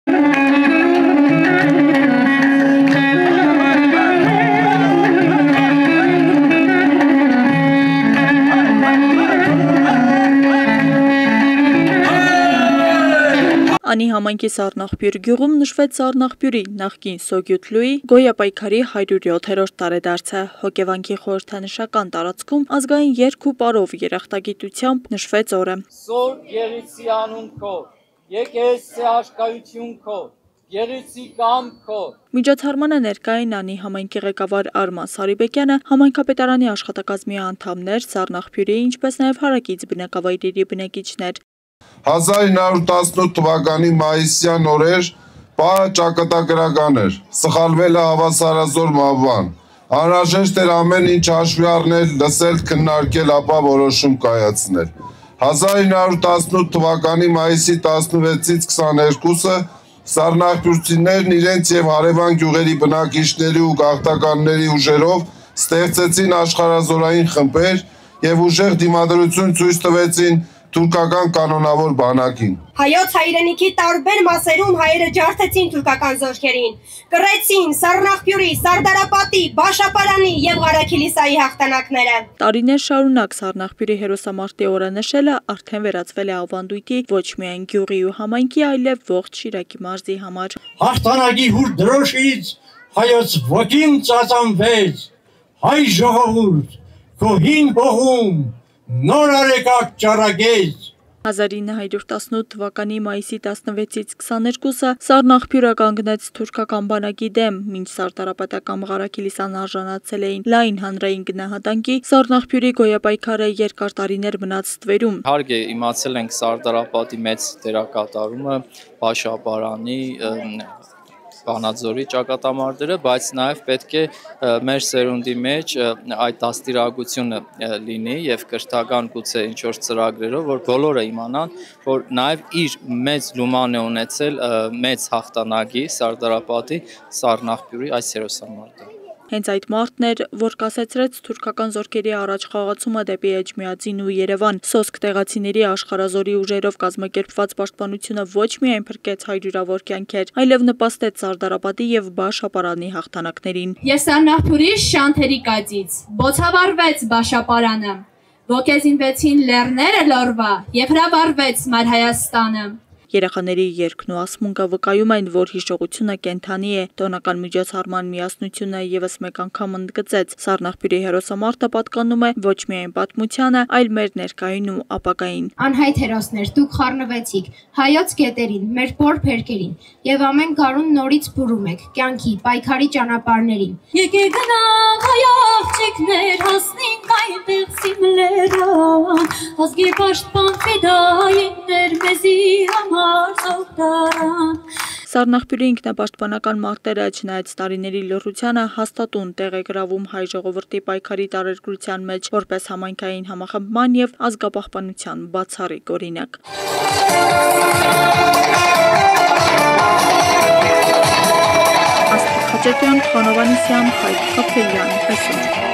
Անի համայնքի Սառնախբյուր գյուղում նշվեց Սառնախբյուրի նախկին Սոգյուտլուի գոյապայքարի 107-րդ տարեդարձը։ Հոգեվանքի խորհրդանշական տարածքում ազգային երգ ու պարով երախտագիտությամբ նշվեց օրը։ Սոր Գեղեցի անուն քո, եկեղեցի աշկայություն քո, Գեղեցի կամք քո։ Միջոցառմանը ներկային Անի համայնքի ղեկավար Արման Սարիբեկյանը, համայնքապետարանի աշխատակազմի անդամներ, Սառնախբյուրի, ինչպես նաև հարակից բնակավայրերի բնակիչներ։ 1918 թվականի մայիսյան օրեր պահը ճակատագրական էր, սխալվելը հավասարազոր մահվան, անհրաժեշտ էր ամեն ինչ հաշվի առնել, լսել, քննարկել, ապա որոշում կայացնել։ 1918 թվականի մայիսի 16-ից 22-ը սառնախբյուրցիներն իրենց և հարևան գյուղերի բնակիչների ու գաղթականների ուժերով ստեղծեցին աշխարհազորային խմբեր և ուժեղ դիմադրություն ցույց տվեցին թուրքական կանոնավոր բանակին։ Հայոց հայրենիքի տարբեր մասերում հայերը ջարդեցին թուրքական զորքերին, կռեցին Սառնախբյուրի, Սարդարապատի, Բաշապարանի և Ղարաքիլիսայի հաղթանակները։ Տարիներ շարունակ Սառնախբյուրի հերոսամարտի օրը նշելը արդեն վերածվել է ավանդույթի ոչ միայն գյուղի ու համայնքի, այլև ողջ Շիրակի մարզի համար։ Հաղթանակի հուր դրոշից հայոց ոգին ծածանվեց, հայ ժողովուրդ, քո հին բողում նոր արեկակ ճառագեց։ 1918 թվականի մայիսի 16-ից 22-ը Սառնախբյուրը կանգնեց թուրքական բանակի դեմ, մինչ Սարդարապետական Ղարաքիլիսան արժանացել էին լայն հանրային գնահատանքի, Սառնախբյուրի գոյապայքարը երկար տարիներ մնաց ստվերում։ Հարկ է, իմացել ենք Սարդարապատի մեծ դերակատարումը, Բաշապարանի, Վանաձորի ճակատամարտերը, բայց նաև պետք է մեր սերունդի մեջ այդ դաստիարակությունը լինի եւ կրթական գուցե ինչ-որ ծրագրերով, որ բոլորը իմանան, որ նաև իր մեծ լուման է ունեցել մեծ հաղթանակի Սարդարապատի Սառնախբյուրի այս հերոսամարտը։ Հենց այդ մարտն էր, որ կասեցրեց թուրքական զորքերի առաջ խաղացումը դեպի Էջմիածին ու Երևան։ Սոսկ տեղացիների աշխարհազորի ուժերով կազմակերպված պաշտպանությունը ոչ միայն փրկեց հարյուրավոր կյանքեր, այլև նպաստեց Սարդարապատի եւ Բաշապարանի հաղթանակներին։ Ես Սառնախբյուրի շանթերի կածից բոցավառվեց Բաշապարանը, ոգեզինվեցին լեռները լորվա եւ հրավառվեց Մայր Հայաստանը։ Երեխաների երգն ու ասմունքը վկայում են, որ հիշողությունը կենդանի է։ Տոնական միջոցառման միասնությունը եւս մեկ անգամ ընդգծեց Սառնախբյուրի հերոսամարտը պատկանում է ոչ միայն պատմությանը, այլ մեր ներկային ու ապագային։ Անհայտ հերոսներ, դուք խառնվեցիք հայոց գետերին, մեր պոր փերքերին եւ ամեն գարուն նորից բուրում եք կյանքի, պայքարի ճանապարհներին։ Եկեք գնանք հայ աղջիկներ, հասնենք այնտեղ սիմլերան, ազգի պաշտպան ֆիդայիններ մեզի համար։ Սառնախբյուրի ինքնապաշտպանական մարտերը, չնայած տարիների լռությանը, հաստատուն տեղ է գրավում հայ ժողովրդի պայքարի տարերկրության մեջ, որպես համայնքային համախմբման եւ ազգապահպանության բացառիկ օրինակ։ Աստղ Խաչատյան, Խանովանիսյան, Հայկ Խաչատյան, այսօր։